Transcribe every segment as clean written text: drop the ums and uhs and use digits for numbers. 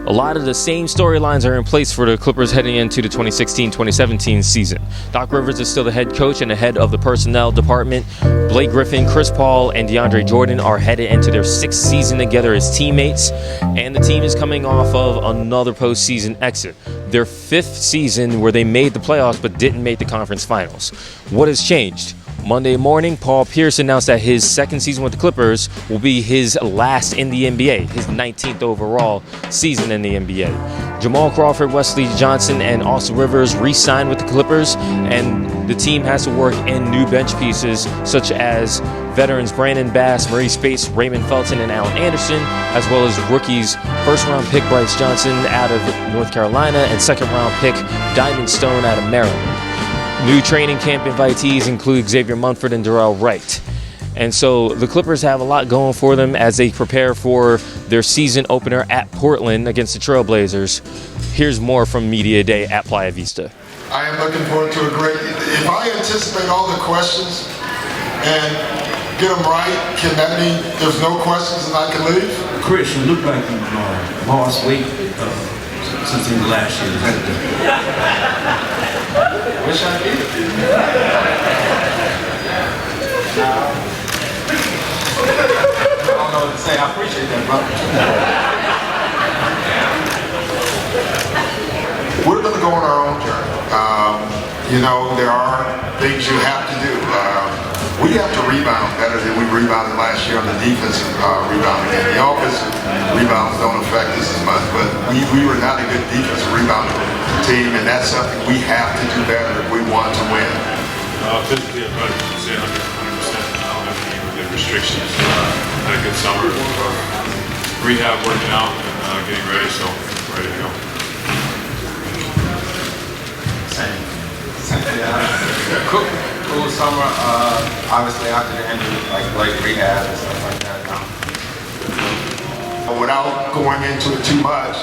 A lot of the same storylines are in place for the Clippers heading into the 2016-2017 season. Doc Rivers is still the head coach and the head of the personnel department. Blake Griffin, Chris Paul, and DeAndre Jordan are headed into their 6th season together as teammates, and the team is coming off of another postseason exit. Their 5th season where they made the playoffs but didn't make the conference finals. What has changed? Monday morning, Paul Pierce announced that his 2nd season with the Clippers will be his last in the NBA, his 19th overall season in the NBA. Jamal Crawford, Wesley Johnson, and Austin Rivers re-signed with the Clippers, and the team has to work in new bench pieces such as veterans Brandon Bass, Maurice Bates, Raymond Felton, and Allen Anderson, as well as rookies first-round pick Bryce Johnson out of North Carolina and second-round pick Diamond Stone out of Maryland. New training camp invitees include Xavier Munford and Darrell Wright. And so the Clippers have a lot going for them as they prepare for their season opener at Portland against the Trailblazers. Here's more from Media Day at Playa Vista. I am looking forward to a great, if I anticipate all the questions and get them right, can that mean there's no questions and I can leave? Chris, you look like you lost weight since the last year. Wish I did. I don't know what to say. I appreciate that, brother. We're going to go on our own journey. There are things you have to do. We have to rebound better than we rebounded last year on the defensive rebound again. The offensive rebounds don't affect us as much, but we were not a good defensive rebounding team, and that's something we have to do better if we want to win. Physically, I'd probably say 100%. I don't have any really restrictions. Had a good summer. Rehab, working out, and getting ready, so ready to go. Same. Cool summer. Obviously after the injury, like rehab and stuff like that. Without going into it too much,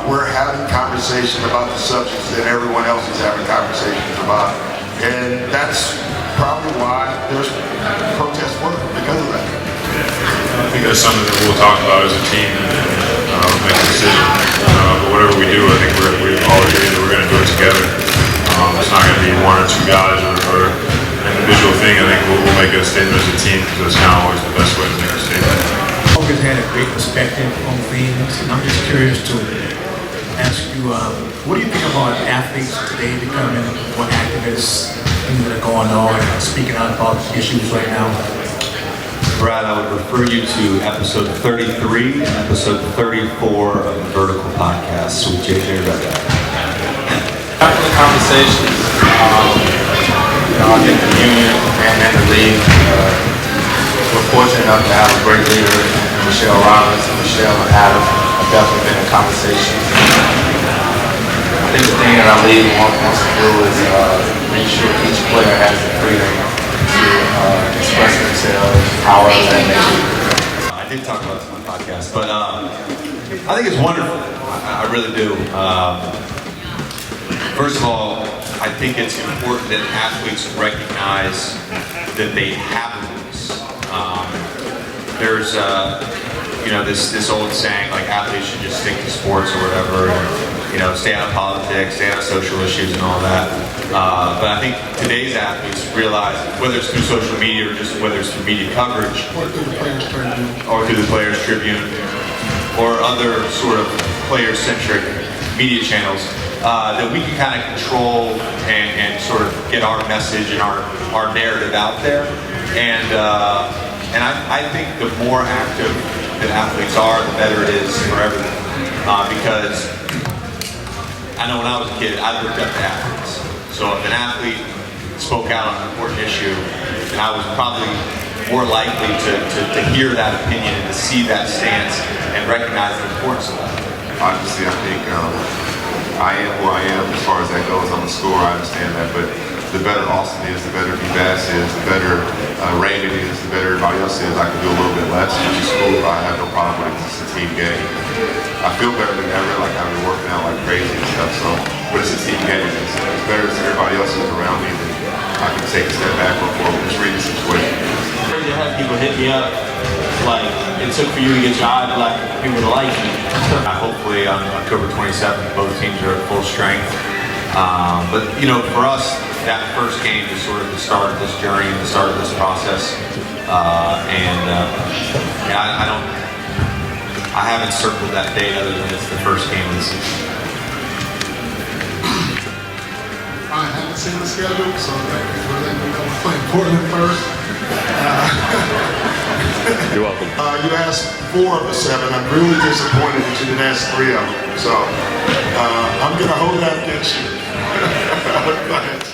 we're having conversations about the subjects that everyone else is having conversations about, and that's probably why there's protest work because of that. I think that's something that we'll talk about as a team and make a decision. But whatever we do, I think we all agree that we're going to do it together. It's not going to be one or two guys or an individual thing. I think we'll make a statement as a team because that's kind of always the best way to make a statement. Always had a great perspective on things, and I'm just curious to ask you, what do you think about athletes today becoming more activists, things that are going on, speaking out about issues right now? Brad, I would refer you to episode 33 and episode 34 of the Vertical Podcast with JJ Redick. After the conversations, I think the union and the league, we're fortunate enough to have a great leader in Michelle Rollins and Michelle and Adam have definitely been in conversations. I think the thing that our league wants to do is make sure each player has the freedom to express themselves, however that may be. I did talk about this on my podcast, but I think it's wonderful. I really do. First of all, I think it's important that athletes recognize that they have a voice. There's, this old saying like athletes should just stick to sports or whatever, and stay out of politics, stay out of social issues and all that. But I think today's athletes realize, whether it's through social media or just whether it's through media coverage, or through the Players Tribune, or other sort of player-centric media channels, that we can kind of control and sort of get our message and our narrative out there. And I think the more active that athletes are, the better it is for everyone. Because I know when I was a kid, I looked up to athletes. So if an athlete spoke out on an important issue, then I was probably more likely to hear that opinion and to see that stance and recognize the importance of that. Obviously, I think I am who I am as far as that goes on the score. I understand that, but the better Austin is, the better B-Bass is, the better Raymond is, the better everybody else is. I can do a little bit less, which is cool. I have no problem with it. It's a team game. I feel better than ever, like I've been working out like crazy and stuff. So, but it's a team game. It's better as everybody else is around me. Then I can take a step back or forward. Just read the situation. To have people hit me up, like, if it took for you to get your eye black people to like you. Hopefully on October 27th, both teams are at full strength. But you know, for us, that first game is sort of the start of this journey and the start of this process. I haven't circled that date other than it's the first game of the season. I haven't seen the schedule, so thank you for letting me know we're playing Portland first. You're welcome. You asked 4 of the 7. I'm really disappointed that you didn't ask 3 of them. So I'm going to hold that against you. Go ahead.